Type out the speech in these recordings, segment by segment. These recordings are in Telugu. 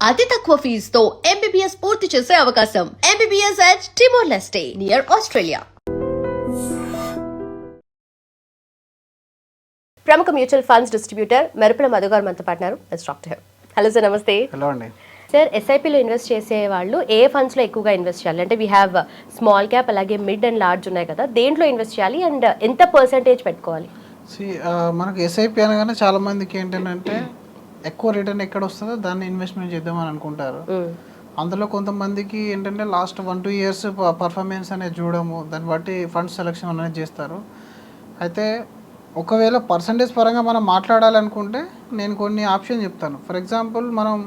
అతి తక్కువ ఫీజుతో MBBS పూర్తి చేసే అవకాశం. MBBS at Timor-Leste near Australia. ప్రముఖ mutual funds distributor Merupula Madhu గారు మనతో పాటున్నారు. Let's talk to him. Hello sir, నమస్తే. హలో అండి. సార్, ఎస్ఐపిలో ఇన్వెస్ట్ చేసే వాళ్ళు ఏ ఫండ్స్లో ఎక్కువగా ఇన్వెస్ట్ చేయాలి? అంటే వీ హ్యావ్ స్మాల్ క్యాప్, అలాగే మిడ్ అండ్ లార్జ్ ఉన్నాయి కదా, దేంట్లో ఇన్వెస్ట్ చేయాలి అండ్ ఎంత పర్సెంటేజ్ పెట్టుకోవాలి? మనకు ఎస్ఐపి అనగానే చాలా మందికి ఏంటంటే ఎక్కువ రిటర్న్ ఎక్కడ వస్తుందో దాన్ని ఇన్వెస్ట్మెంట్ చేద్దామని అనుకుంటారు. అందులో కొంతమందికి ఏంటంటే లాస్ట్ 1-2 ఇయర్స్ పర్ఫార్మెన్స్ అనేది చూడము, దాన్ని బట్టి ఫండ్ సెలెక్షన్ అనేది చేస్తారు. అయితే ఒకవేళ పర్సంటేజ్ పరంగా మనం మాట్లాడాలనుకుంటే నేను కొన్ని ఆప్షన్ చెప్తాను. ఫర్ ఎగ్జాంపుల్, మనం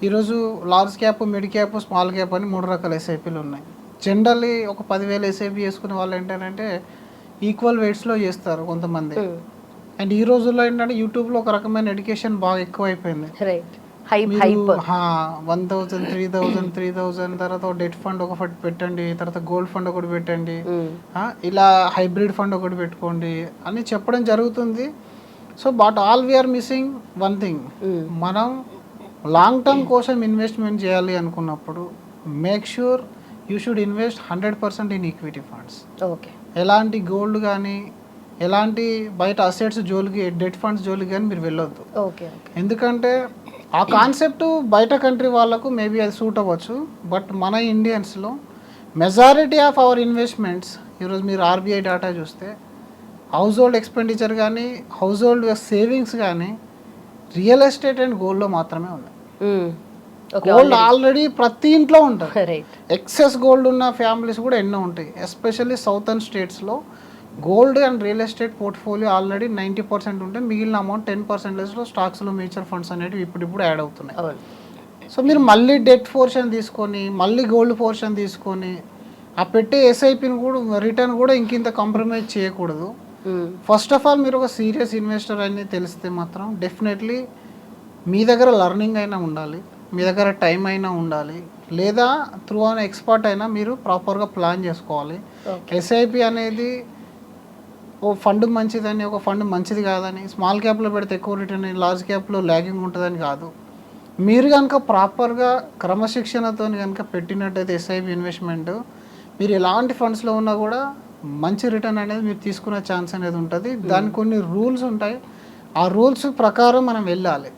ఈరోజు large cap, mid cap, small cap అని 3 రకాల ఎస్ఐపీలు ఉన్నాయి. జనరల్లీ ఒక 10,000 ఎస్ఐపి చేసుకునే వాళ్ళు ఏంటంటే ఈక్వల్ వెయిట్స్లో చేస్తారు కొంతమంది. అండ్ ఈ రోజుల్లో ఏంటంటే యూట్యూబ్లో ఒక రకమైన ఎడ్యుకేషన్ బాగా ఎక్కువ అయిపోయింది. 1,000, 3,000, 3,000 తర్వాత డెట్ ఫండ్ ఒకటి పెట్టండి, తర్వాత గోల్డ్ ఫండ్ ఒకటి పెట్టండి, ఇలా హైబ్రిడ్ ఫండ్ ఒకటి పెట్టుకోండి అని చెప్పడం జరుగుతుంది. So but all we're missing one thing. మనం లాంగ్ టర్మ్ కోసం ఇన్వెస్ట్మెంట్ చేయాలి అనుకున్నప్పుడు make sure you should invest 100% in equity funds. Okay, ఎలాంటి గోల్డ్ కానీ ఎలాంటి బయట అసెట్స్ జోలికి, డెట్ ఫండ్స్ జోలికి కానీ మీరు వెళ్ళొద్దు. ఎందుకంటే ఆ కాన్సెప్ట్ బయట కంట్రీ వాళ్ళకు మేబీ అది సూట్ అవ్వచ్చు, బట్ మన ఇండియన్స్లో మెజారిటీ ఆఫ్ అవర్ ఇన్వెస్ట్మెంట్స్ ఈరోజు మీరు ఆర్బీఐ డేటా చూస్తే హౌస్ హోల్డ్ ఎక్స్పెండిచర్ కానీ, హౌస్ హోల్డ్ సేవింగ్స్ కానీ రియల్ ఎస్టేట్ అండ్ గోల్డ్లో మాత్రమే ఉన్నాయి. గోల్డ్ ఆల్రెడీ ప్రతి ఇంట్లో ఉంటుంది. ఎక్సెస్ గోల్డ్ ఉన్న ఫ్యామిలీస్ కూడా ఎన్నో ఉంటాయి. ఎస్పెషల్లీ సౌతర్న్ స్టేట్స్లో gold and real estate portfolio already 90% ఉంటే మిగిలిన అమౌంట్ 10%లో స్టాక్స్లో, మ్యూచువల్ ఫండ్స్ అనేవి ఇప్పుడు యాడ్ అవుతున్నాయి. సో మీరు మళ్ళీ డెట్ పోర్షన్ తీసుకొని, మళ్ళీ గోల్డ్ పోర్షన్ తీసుకొని ఆ పెట్టే ఎస్ఐపిని కూడా రిటర్న్ కూడా ఇంకింత కాంప్రమైజ్ చేయకూడదు. ఫస్ట్ ఆఫ్ ఆల్ మీరు ఒక సీరియస్ ఇన్వెస్టర్ అని తెలిస్తే మాత్రం డెఫినెట్లీ మీ దగ్గర లర్నింగ్ అయినా ఉండాలి, మీ దగ్గర టైం అయినా ఉండాలి, లేదా త్రూ అన్ ఎక్స్పర్ట్ అయినా మీరు ప్రాపర్గా ప్లాన్ చేసుకోవాలి. ఎస్ఐపి అనేది ఓ ఫండ్ మంచిదని, ఒక ఫండ్ మంచిది కాదని, స్మాల్ క్యాప్లో పెడితే ఎక్కువ రిటర్న్, లార్జ్ క్యాప్లో ల్యాగింగ్ ఉంటుందని కాదు. మీరు కనుక ప్రాపర్గా క్రమశిక్షణతో కనుక పెట్టినట్టయితే ఎస్ఐపి ఇన్వెస్ట్మెంట్, మీరు ఎలాంటి ఫండ్స్లో ఉన్నా కూడా మంచి రిటర్న్ అనేది మీరు తీసుకునే ఛాన్స్ అనేది ఉంటుంది. దానికి కొన్ని రూల్స్ ఉంటాయి, ఆ రూల్స్ ప్రకారం మనం వెళ్ళాలి.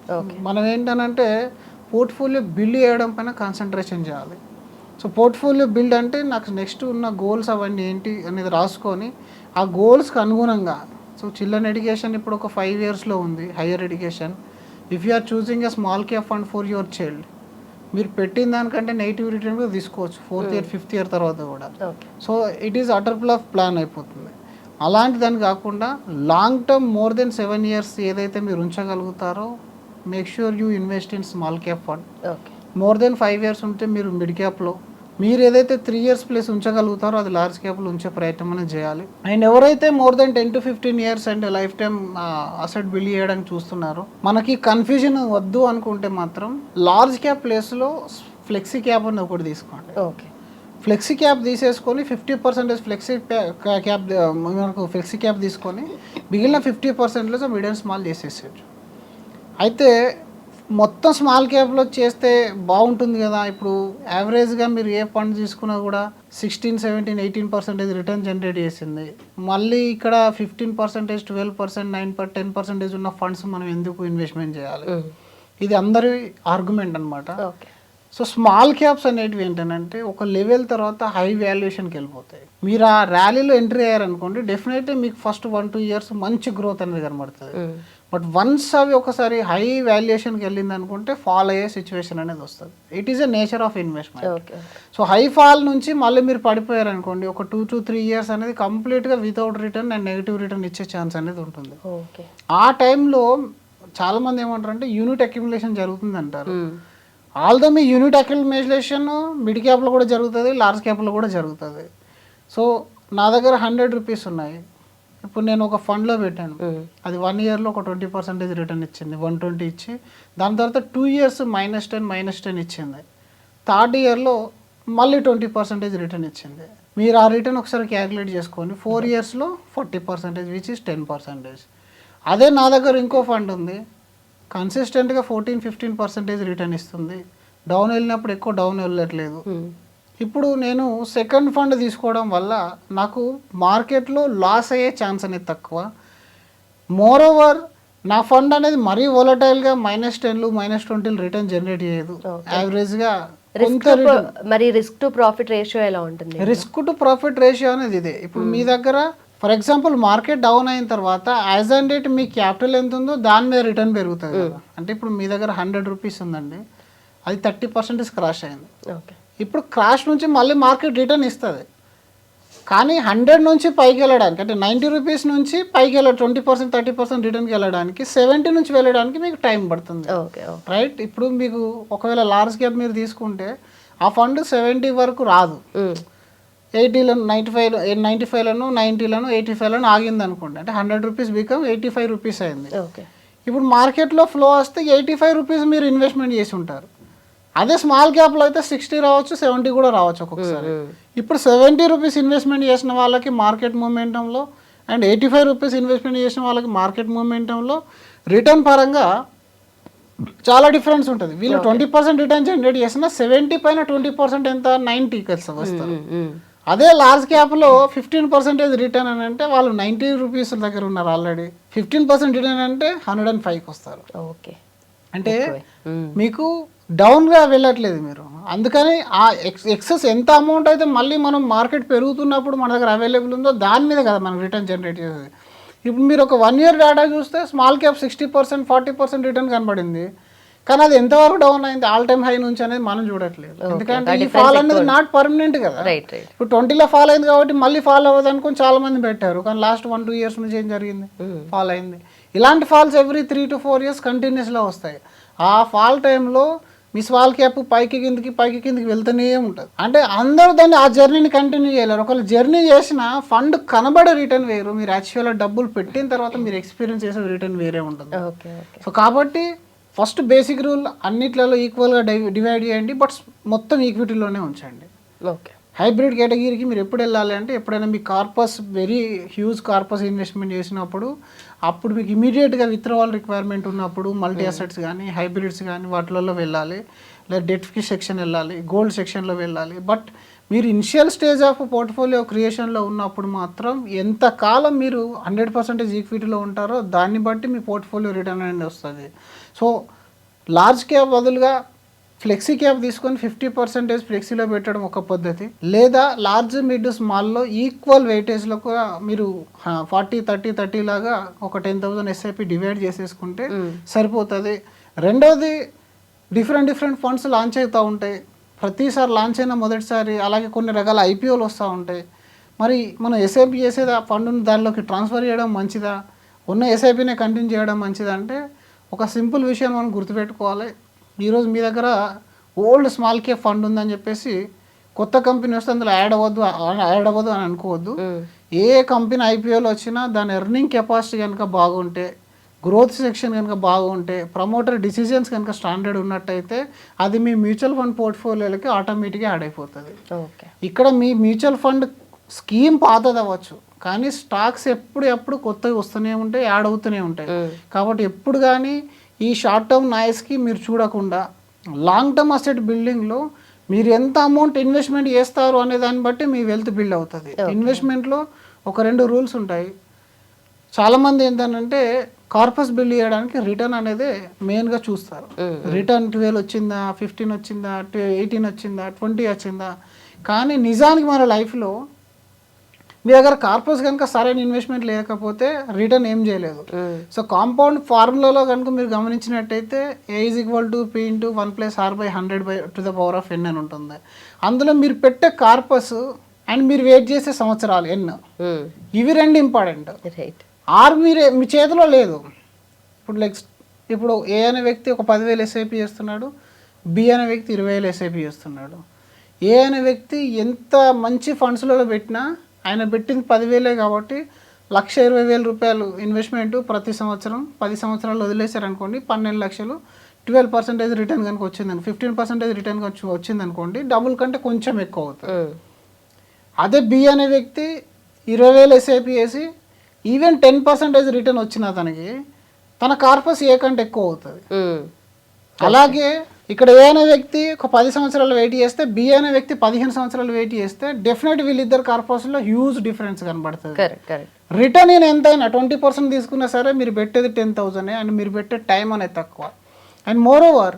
మనం ఏంటనంటే పోర్ట్ఫోలియో బిల్డ్ చేయడం పైన కాన్సన్ట్రేషన్ చేయాలి. సో పోర్ట్ఫోలియో బిల్డ్ అంటే నాకు నెక్స్ట్ ఉన్న గోల్స్ అవన్నీ ఏంటి అనేది రాసుకొని ఆ గోల్స్కి అనుగుణంగా, సో చిల్డ్రన్ ఎడ్యుకేషన్ ఇప్పుడు ఒక 5 ఇయర్స్లో ఉంది, higher education. If you are choosing a small cap fund for your child, మీరు పెట్టిన దానికంటే నెగిటివ్ రిటర్న్ కూడా తీసుకోవచ్చు 4th ఇయర్ 5th ఇయర్ తర్వాత కూడా. So it is utter flop plan అయిపోతుంది. అలాంటి దాన్ని కాకుండా long term more than 7 years ఏదైతే మీరు ఉంచగలుగుతారో make sure you invest in small cap fund. More than 5 years ఉంటే మీరు మిడ్ క్యాప్లో, మీరు ఏదైతే 3 ఇయర్స్ ప్లస్ ఉంచగలుగుతారో అది లార్జ్ క్యాప్లో ఉంచే ప్రయత్నం అనేది చేయాలి. అండ్ ఎవరైతే more than 10 to 15 years and life time asset build చేయడానికి చూస్తున్నారో, మనకి కన్ఫ్యూజన్ వద్దు అనుకుంటే మాత్రం లార్జ్ క్యాప్ ప్లేస్లో ఫ్లెక్సీ క్యాప్ అని ఒకటి తీసుకోండి. ఫ్లెక్సీ క్యాప్ తీసేసుకొని 50% ఫ్లెక్సీ క్యాప్ తీసుకొని మిగిలిన 50% మిడ్ అండ్ స్మాల్ చేసేసేయచ్చు. అయితే మొత్తం స్మాల్ క్యాప్లో చేస్తే బాగుంటుంది కదా. ఇప్పుడు యావరేజ్గా మీరు ఏ ఫండ్ తీసుకున్నా కూడా 16, 17, 18% రిటర్న్ జనరేట్ చేసింది. మళ్ళీ ఇక్కడ 15%, 12%, 9%, 10% ఉన్న ఫండ్స్ మనం ఎందుకు ఇన్వెస్ట్మెంట్ చేయాలి? ఇది అందరి ఆర్గ్యుమెంట్ అనమాట. సో స్మాల్ క్యాప్స్ అనేటివి ఏంటంటే ఒక లెవెల్ తర్వాత హై వాల్యుయేషన్కి వెళ్ళిపోతాయి. మీరు ఆ ర్యాలీలో ఎంట్రీ అయ్యారనుకోండి, డెఫినెట్లీ మీకు ఫస్ట్ 1-2 ఇయర్స్ మంచి గ్రోత్ అనేది కనబడుతుంది. బట్ వన్స్ అవి ఒకసారి హై వాల్యుయేషన్కి వెళ్ళింది అనుకుంటే ఫాల్ అయ్యే సిచ్యువేషన్ అనేది వస్తుంది. It is a nature of investment. So high fall నుంచి మళ్ళీ మీరు పడిపోయారు అనుకోండి, ఒక 2 to 3 ఇయర్స్ అనేది కంప్లీట్గా without return and negative return ఇచ్చే ఛాన్స్ అనేది ఉంటుంది. ఆ టైంలో చాలామంది ఏమంటారంటే యూనిట్ అక్యుములేషన్ జరుగుతుంది అంటారు. ఆల్దో మీ యూనిట్ అక్యుములేషన్ మిడ్ క్యాప్లో కూడా జరుగుతుంది, లార్జ్ క్యాప్లో కూడా జరుగుతుంది. సో నా దగ్గర 100 రూపీస్ ఉన్నాయి, ఇప్పుడు నేను ఒక ఫండ్లో పెట్టాను, అది 1 ఇయర్లో ఒక 20% రిటర్న్ ఇచ్చింది, 120 ఇచ్చి, దాని తర్వాత 2 ఇయర్స్ -10 ఇచ్చింది, 3rd ఇయర్లో మళ్ళీ 20% రిటర్న్ ఇచ్చింది. మీరు ఆ రిటర్న్ ఒకసారి క్యాలిక్యులేట్ చేసుకొని 4 ఇయర్స్లో 40%, విచ్ ఇస్ 10%. అదే నా దగ్గర ఇంకో ఫండ్ ఉంది, కన్సిస్టెంట్గా 14-15% రిటర్న్ ఇస్తుంది, డౌన్ వెళ్ళినప్పుడు ఎక్కువ డౌన్ వెళ్ళట్లేదు. ఇప్పుడు నేను సెకండ్ ఫండ్ తీసుకోవడం వల్ల నాకు మార్కెట్లో లాస్ అయ్యే ఛాన్స్ అనేది తక్కువ. మోర్ ఓవర్ నా ఫండ్ అనేది మరీ వోలటైల్గా -10 -20 రిటర్న్ జనరేట్ చేయదు. యావరేజ్గా మరి రిస్క్ టు ప్రాఫిట్ రేషియో ఎలా ఉంటుంది? రిస్క్ టు ప్రాఫిట్ రేషియో అనేది ఇదే. ఇప్పుడు మీ దగ్గర ఫర్ ఎగ్జాంపుల్ మార్కెట్ డౌన్ అయిన తర్వాత as and date me capital ఎంత ఉందో దాని మీద రిటర్న్ పెరుగుతుంది కదా. అంటే ఇప్పుడు మీ దగ్గర 100 రూపీస్ ఉందండి, అది 30% క్రాష్ అయింది. ఇప్పుడు క్రాష్ నుంచి మళ్ళీ మార్కెట్ రిటర్న్ ఇస్తుంది. కానీ 100 నుంచి పైకి వెళ్ళడానికి, అంటే 90 రూపీస్ నుంచి పైకి వెళ్ళడం 20% 30% రిటర్న్కి వెళ్ళడానికి 70 నుంచి వెళ్ళడానికి మీకు టైం పడుతుంది, రైట్? ఇప్పుడు మీకు ఒకవేళ లార్జ్ క్యాప్ మీరు తీసుకుంటే ఆ ఫండ్ 70 వరకు రాదు, 80లను 95లను 90లను 85లను ఆగింది అనుకోండి. అంటే 100 రూపీస్ బికమ్ 85 రూపీస్ అయింది. ఇప్పుడు మార్కెట్లో ఫ్లో వస్తే 85 రూపీస్ మీరు ఇన్వెస్ట్మెంట్ చేసి ఉంటారు. అదే స్మాల్ క్యాప్లో అయితే 60 రావచ్చు, 70 కూడా రావచ్చు ఒక్కొక్కసారి. ఇప్పుడు 70 రూపీస్ ఇన్వెస్ట్మెంట్ చేసిన వాళ్ళకి మార్కెట్ మూమెంటంలో అండ్ 85 రూపీస్ ఇన్వెస్ట్మెంట్ చేసిన వాళ్ళకి మార్కెట్ మూమెంటంలో రిటర్న్ పరంగా చాలా డిఫరెన్స్ ఉంటుంది. వీళ్ళు 20% రిటర్న్ జనరేట్ చేసిన 70 పైన 20% ఎంత 90 వస్తారు. అదే లార్జ్ క్యాప్లో 15% రిటర్న్ అని అంటే వాళ్ళు 90 రూపీస్ దగ్గర ఉన్నారు ఆల్రెడీ. 15% రిటర్న్ అంటే 105కి వస్తారు. ఓకే, అంటే మీకు డౌన్గా వెళ్ళట్లేదు మీరు. అందుకని ఆ ఎక్సెస్ ఎంత అమౌంట్ అయితే మళ్ళీ మనం మార్కెట్ పెరుగుతున్నప్పుడు మన దగ్గర అవైలబుల్ ఉందో దాని మీద కదా మనం రిటర్న్ జనరేట్ చేసేది. ఇప్పుడు మీరు ఒక 1 ఇయర్ డేటా చూస్తే స్మాల్ క్యాప్ 60% 40% రిటర్న్ కనబడింది, కానీ అది ఎంతవరకు డౌన్ అయింది ఆల్ టైమ్ హై నుంచి అనేది మనం చూడట్లేదు. ఎందుకంటే ఈ ఫాల్ అనేది నాట్ పర్మనెంట్ కదా. ఇప్పుడు 20లో ఫాల్ అయింది కాబట్టి మళ్ళీ ఫాల్ అవ్వదు అనుకుని చాలా మంది పెట్టారు, కానీ లాస్ట్ 1-2 ఇయర్స్ నుంచి ఏం జరిగింది, ఫాల్ అయింది. ఇలాంటి ఫాల్స్ ఎవ్రీ 3 to 4 ఇయర్స్ కంటిన్యూస్లో వస్తాయి. ఆ ఫాల్ టైంలో మీ స్మాల్ క్యాప్ పైకి కిందికి వెళ్తూనే ఉంటుంది. అంటే అందరూ దాన్ని ఆ జర్నీని కంటిన్యూ చేయలేరు. ఒకవేళ జర్నీ చేసిన ఫండ్ కనబడే రిటర్న్ వేరు, మీరు యాక్చువల్గా డబ్బులు పెట్టిన తర్వాత మీరు ఎక్స్పీరియన్స్ చేసే రిటర్న్ వేరే ఉంటుంది. సో కాబట్టి ఫస్ట్ బేసిక్ రూల్ అన్నిట్లలో ఈక్వల్గా డివైడ్ చేయండి, బట్ మొత్తం ఈక్విటీలోనే ఉంచండి. ఓకే, హైబ్రిడ్ కేటగిరీకి మీరు ఎప్పుడు వెళ్ళాలి అంటే ఎప్పుడైనా మీ corpus very huge corpus investment చేసినప్పుడు, అప్పుడు మీకు ఇమీడియట్గా విత్డ్రావల్ రిక్వైర్మెంట్ ఉన్నప్పుడు మల్టీ అసెట్స్ కానీ హైబ్రిడ్స్ కానీ వాటిలలో వెళ్ళాలి, లేదా డెట్ సెక్షన్ వెళ్ళాలి, గోల్డ్ సెక్షన్లో వెళ్ళాలి. బట్ మీరు ఇనిషియల్ స్టేజ్ ఆఫ్ పోర్ట్ఫోలియో క్రియేషన్లో ఉన్నప్పుడు మాత్రం ఎంతకాలం మీరు 100% ఈక్విటీలో ఉంటారో దాన్ని బట్టి మీ పోర్ట్ఫోలియో రిటర్న్ అనేది వస్తుంది. సో లార్జ్ క్యాప్ బదులుగా ఫ్లెక్సీ క్యాప్ తీసుకొని 50% ఫ్లెక్సీలో పెట్టడం ఒక పద్ధతి, లేదా లార్జ్ మిడ్ స్మాల్లో ఈక్వల్ వెయిటేజ్లో కూడా మీరు 40-30-30 లాగా ఒక 10,000 SIP డివైడ్ చేసేసుకుంటే సరిపోతుంది. రెండవది డిఫరెంట్ ఫండ్స్ లాంచ్ అవుతూ ఉంటాయి. ప్రతిసారి లాంచ్ అయిన మొదటిసారి అలాగే కొన్ని రకాల IPOలు వస్తూ ఉంటాయి. మరి మనం SIP చేసేది ఆ ఫండ్ని దానిలోకి ట్రాన్స్ఫర్ చేయడం మంచిదా, ఉన్న SIPనే కంటిన్యూ చేయడం మంచిదా అంటే ఒక సింపుల్ విషయం మనం గుర్తుపెట్టుకోవాలి. ఈరోజు మీ దగ్గర ఓల్డ్ స్మాల్ క్యాప్ ఫండ్ ఉందని చెప్పేసి కొత్త కంపెనీ వస్తే అందులో యాడ్ అవ్వద్దు అని అనుకోవద్దు. ఏ కంపెనీ IPOలో వచ్చినా దాని ఎర్నింగ్ కెపాసిటీ కనుక బాగుంటే, గ్రోత్ సెక్షన్ కనుక బాగుంటే, ప్రమోటర్ డిసిజన్స్ కనుక స్టాండర్డ్ ఉన్నట్టయితే అది మీ మ్యూచువల్ ఫండ్ పోర్ట్ఫోలియోలకి ఆటోమేటిక్గా యాడ్ అయిపోతుంది. ఇక్కడ మీ మ్యూచువల్ ఫండ్ స్కీమ్ పాతది అవ్వచ్చు, కానీ స్టాక్స్ ఎప్పుడు కొత్తవి వస్తూనే ఉంటాయి, యాడ్ అవుతూనే ఉంటాయి. కాబట్టి ఎప్పుడు కానీ ఈ షార్ట్ టర్మ్ నాయిస్కి మీరు చూడకుండా లాంగ్ టర్మ్ అసెట్ బిల్డింగ్లో మీరు ఎంత అమౌంట్ ఇన్వెస్ట్మెంట్ చేస్తారు అనే దాన్ని బట్టి మీ వెల్త్ బిల్డ్ అవుతుంది. ఇన్వెస్ట్మెంట్లో ఒక 2 రూల్స్ ఉంటాయి. చాలామంది ఏంటంటే కార్పస్ బిల్డ్ చేయడానికి రిటర్న్ అనేది మెయిన్గా చూస్తారు. రిటర్న్ 12 వచ్చిందా, 15 వచ్చిందా, 18 వచ్చిందా, 20 వచ్చిందా. కానీ నిజానికి మన లైఫ్లో మీ దగ్గర కార్పస్ కనుక సరైన ఇన్వెస్ట్మెంట్ లేకపోతే రిటర్న్ ఏం చేయలేదు. సో కాంపౌండ్ ఫార్ములాలో కనుక మీరు గమనించినట్టయితే A = P × 1+R/100/n అని ఉంటుంది. అందులో మీరు పెట్టే కార్పస్ అండ్ మీరు వెయిట్ చేసే సంవత్సరాలు n, ఇవి 2 ఇంపార్టెంట్. ఆర్ మీ చేతిలో లేదు. ఇప్పుడు A అనే వ్యక్తి ఒక 10,000 SIP చేస్తున్నాడు, B అనే వ్యక్తి 20,000 SIP చేస్తున్నాడు. A అనే వ్యక్తి ఎంత మంచి ఫండ్స్లలో పెట్టినా ఆయన పెట్టింది 10,000 కాబట్టి 1,20,000 రూపాయలు ఇన్వెస్ట్మెంట్ ప్రతి సంవత్సరం 10 సంవత్సరాలు వదిలేశారనుకోండి, 12 లక్షలు 12% రిటర్న్ కనుక వచ్చిందని 15% రిటర్న్ వచ్చిందనుకోండి, డబుల్ కంటే కొంచెం ఎక్కువ అవుతుంది. అదే B అనే వ్యక్తి 20,000 SIP వేసి ఈవెన్ 10% రిటర్న్ వచ్చిన తనకి తన కార్పస్ A కంటే ఎక్కువ అవుతుంది. అలాగే ఇక్కడ ఏ అనే వ్యక్తి ఒక 10 సంవత్సరాలు వెయిట్ చేస్తే బి అనే వ్యక్తి 15 సంవత్సరాలు వెయిట్ చేస్తే డెఫినెట్ వీళ్ళిద్దరు కార్పొరేషన్లో హ్యూజ్ డిఫరెన్స్ కనబడుతుంది. Correct correct. రిటర్న్ నేను ఎంతైనా 20% తీసుకున్నా సరే మీరు పెట్టేది 10,000 అండ్ మీరు పెట్టే టైం అనేది తక్కువ. అండ్ మోర్ ఓవర్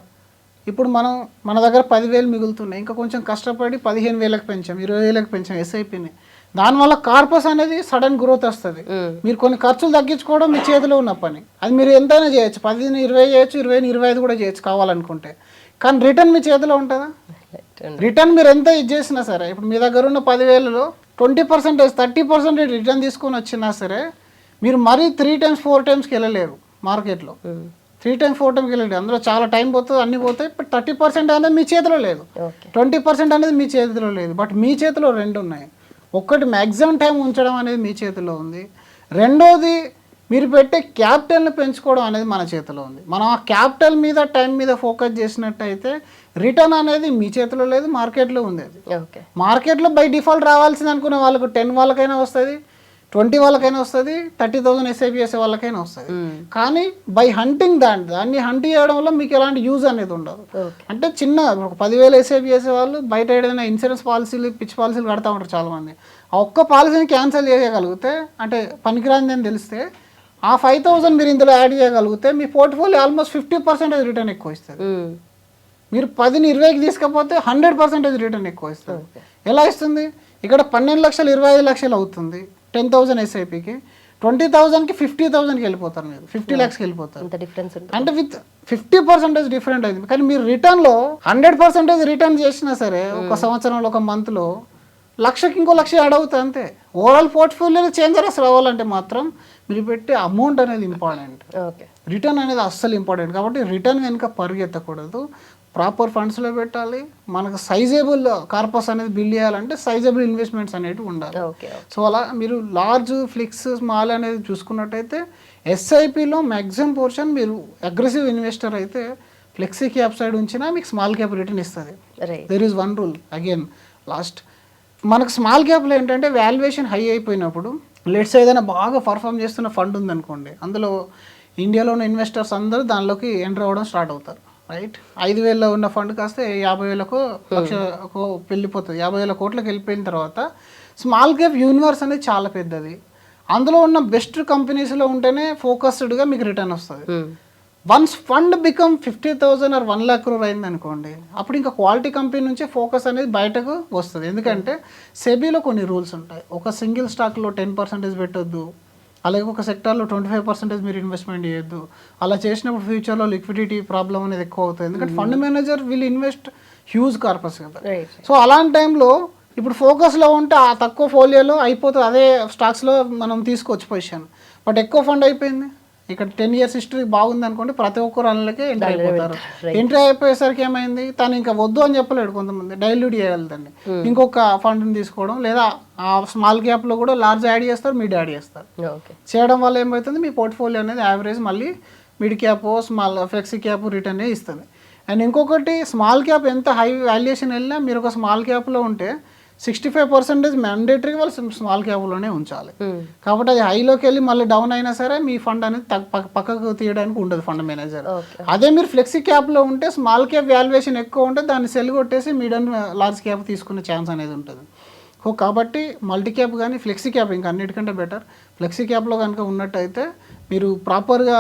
ఇప్పుడు మన దగ్గర 10,000 మిగులుతున్నాయి, ఇంకా కొంచెం కష్టపడి 15,000కి పెంచాం, 20,000కి పెంచాం ఎస్ఐపిని. దానివల్ల కార్పస్ అనేది సడన్ గ్రోత్ వస్తుంది. మీరు కొన్ని ఖర్చులు తగ్గించుకోవడం మీ చేతిలో ఉన్న పని, అది మీరు ఎంతైనా చేయొచ్చు, 10ని 20 చేయొచ్చు, 20ని 25 కూడా చేయొచ్చు కావాలనుకుంటే. కానీ రిటర్న్ మీ చేతిలో ఉంటుందా? రిటర్న్ మీరు ఎంత ఇది చేసినా సరే, ఇప్పుడు మీ దగ్గర ఉన్న 10,000లో 20%, 30% రిటర్న్ తీసుకొని వచ్చినా సరే మీరు మరీ 3 times 4 timesకి వెళ్ళలేరు మార్కెట్లో. 3 times 4 times వెళ్ళండి, అందులో చాలా టైం పోతుంది, అన్నీ పోతాయి. బట్ 30% అనేది మీ చేతిలో లేదు, 20% అనేది మీ చేతిలో లేదు. బట్ మీ చేతిలో రెండు ఉన్నాయి. ఒకటి మ్యాక్సిమం టైం ఉంచడం అనేది మీ చేతిలో ఉంది, రెండోది మీరు పెట్టే క్యాపిటల్ని పెంచుకోవడం అనేది మన చేతిలో ఉంది. మనం ఆ క్యాపిటల్ మీద టైం మీద ఫోకస్ చేసినట్టయితే రిటర్న్ అనేది మీ చేతిలో లేదు, మార్కెట్లో ఉంది. అది మార్కెట్లో బై డిఫాల్ట్ రావాల్సింది అనుకునే వాళ్ళకు 10 వాళ్ళకైనా వస్తుంది, 20 వాళ్ళకైనా వస్తుంది, 30,000 ఎస్ఐపి చేసే వాళ్ళకైనా వస్తుంది. కానీ బై హంటింగ్ దాన్ని హంట్ చేయడం వల్ల మీకు ఎలాంటి యూజ్ అనేది ఉండదు. అంటే చిన్న ఒక 10,000 ఎస్ఐపి చేసే వాళ్ళు బయట ఏదైనా ఇన్సూరెన్స్ పాలసీలు పిచ్చి పాలసీలు కడతా ఉంటారు చాలామంది. ఆ ఒక్క పాలసీని క్యాన్సిల్ చేయగలిగితే, అంటే పనికిరాంది అని తెలిస్తే ఆ 5,000 మీరు ఇందులో యాడ్ చేయగలిగితే మీ పోర్ట్ఫోలియో ఆల్మోస్ట్ 50% రిటర్న్ ఎక్కువ ఇస్తుంది. మీరు 10ని 20కి తీసుకపోతే 100% రిటర్న్ ఎక్కువ ఇస్తుంది. ఎలా ఇస్తుంది? ఇక్కడ 12 లక్షలు 25 లక్షలు అవుతుంది 10,000 ఎస్ఐపికి, 20,000కి 50,000కి వెళ్ళిపోతారు, మీరు 50 lakhsకి వెళ్ళిపోతారు. అంటే విత్ 50% డిఫరెంట్ అయింది. కానీ మీరు రిటర్న్లో 100% రిటర్న్ చేసినా సరే ఒక సంవత్సరంలో ఒక మంత్లో లక్షకి ఇంకో లక్ష యాడ్ అవుతుంది అంతే. ఓవరాల్ పోర్ట్ఫోలియోలో చేంజెస్ రావాలంటే మాత్రం మీరు పెట్టే అమౌంట్ అనేది ఇంపార్టెంట్, రిటర్న్ అనేది అస్సలు ఇంపార్టెంట్. కాబట్టి రిటర్న్ వెనుక పరుగెత్తకూడదు, ప్రాపర్ ఫండ్స్లో పెట్టాలి. మనకు సైజబుల్ కార్పస్ అనేది బిల్డ్ చేయాలంటే సైజబుల్ ఇన్వెస్ట్మెంట్స్ అనేవి ఉండాలి. సో అలా మీరు లార్జ్ ఫ్లిక్స్ స్మాల్ అనేది చూసుకున్నట్టయితే ఎస్ఐపిలో మ్యాక్సిమం పోర్షన్ మీరు అగ్రెసివ్ ఇన్వెస్టర్ అయితే ఫ్లెక్సీ క్యాప్ సైడ్ ఉంచినా మీకు స్మాల్ క్యాప్ రిటర్న్ ఇస్తుంది. There is one rule again last, మనకు స్మాల్ క్యాప్లో ఏంటంటే వాల్యుయేషన్ హై అయిపోయినప్పుడు లెట్స్ ఏదైనా బాగా పర్ఫామ్ చేస్తున్న ఫండ్ ఉందనుకోండి, అందులో ఇండియాలో ఉన్న ఇన్వెస్టర్స్ అందరూ దానిలోకి ఎంటర్ అవ్వడం స్టార్ట్ అవుతారు, రైట్. 5,000లో ఉన్న ఫండ్ కాస్త 50,000కో లక్షకో వెళ్ళిపోతుంది. 50,000 కోట్లకు వెళ్ళిపోయిన తర్వాత స్మాల్ క్యాప్ యూనివర్స్ అనేది చాలా పెద్దది. అందులో ఉన్న బెస్ట్ కంపెనీస్లో ఉంటేనే ఫోకస్డ్గా మీకు రిటర్న్ వస్తుంది. Once fund become 50,000 or 1 lakh crore అయింది అనుకోండి, అప్పుడు ఇంకా క్వాలిటీ కంపెనీ నుంచే ఫోకస్ అనేది బయటకు వస్తుంది. ఎందుకంటే సెబీలో కొన్ని రూల్స్ ఉంటాయి. ఒక సింగిల్ స్టాక్లో 10% పెట్టొద్దు, అలాగే ఒక సెక్టార్లో 25% మీరు ఇన్వెస్ట్మెంట్ చేయొద్దు. అలా చేసినప్పుడు ఫ్యూచర్లో లిక్విడిటీ ప్రాబ్లం అనేది ఎక్కువ అవుతుంది. ఎందుకంటే fund manager will invest huge corpus కదా. సో అలాంటి టైంలో ఇప్పుడు ఫోకస్లో ఉంటే ఆ తక్కువ ఫోలియోలో అయిపోతుంది, అదే స్టాక్స్లో మనం తీసుకోవచ్చు పొజిషన్. బట్ ఎక్కువ ఫండ్ అయిపోయింది, ఇక్కడ 10 years హిస్టరీ బాగుంది అనుకోండి, ప్రతి ఒక్కరు అందులోకి ఎంట్రీ అయిపోతారు. ఎంట్రీ అయిపోయేసరికి ఏమైంది, తను ఇంకా వద్దు అని చెప్పలేడు, కొంతమంది డైల్యూట్ చేయగలుగుతండి, ఇంకొక ఫండ్ని తీసుకోవడం, లేదా ఆ స్మాల్ క్యాప్లో కూడా లార్జ్ యాడ్ చేస్తారు, మిడ్ యాడ్ చేస్తారు. చేయడం వల్ల ఏమవుతుంది, మీ పోర్ట్ఫోలియో అనేది యావరేజ్ మళ్ళీ mid cap small flexi cap return ఇస్తుంది. అండ్ ఇంకొకటి, స్మాల్ క్యాప్ ఎంత హై వాల్యుయేషన్ వెళ్ళినా మీరు ఒక స్మాల్ క్యాప్లో ఉంటే 65% మ్యాండేటరీ వాళ్ళు స్మాల్ క్యాప్లోనే ఉంచాలి. కాబట్టి అది హైలోకి వెళ్ళి మళ్ళీ డౌన్ అయినా సరే మీ ఫండ్ అనేది పక్కకు తీయడానికి ఉండదు ఫండ్ మేనేజర్. అదే మీరు ఫ్లెక్సీ క్యాప్లో ఉంటే స్మాల్ క్యాప్ వాల్యుయేషన్ ఎక్కువ ఉంటే దాన్ని సెల్ కొట్టేసి మీడియం లార్జ్ క్యాప్ తీసుకునే ఛాన్స్ అనేది ఉంటుంది. సో కాబట్టి మల్టీ క్యాప్ కానీ ఫ్లెక్సీ క్యాప్ ఇంకా అన్నిటికంటే బెటర్. ఫ్లెక్సీ క్యాప్లో కనుక ఉన్నట్టయితే మీరు ప్రాపర్గా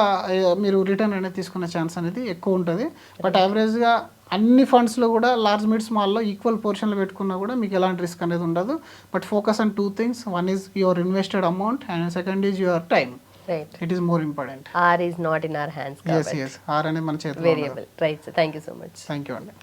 మీరు రిటర్న్ అనేది తీసుకునే ఛాన్స్ అనేది ఎక్కువ ఉంటుంది. బట్ యావరేజ్గా అన్ని ఫండ్స్లో కూడా లార్జ్ మిడ్ స్మాల్లో ఈక్వల్ పోర్షన్లో పెట్టుకున్నా కూడా మీకు ఎలాంటి రిస్క్ అనేది ఉండదు. But focus on 2 things. One is your invested amount and second is your time. Right. It is more important. R is not in our hands. Yes. R అనేది మన చేతిలో variable. Right. So thank you so much. Thank you అండి.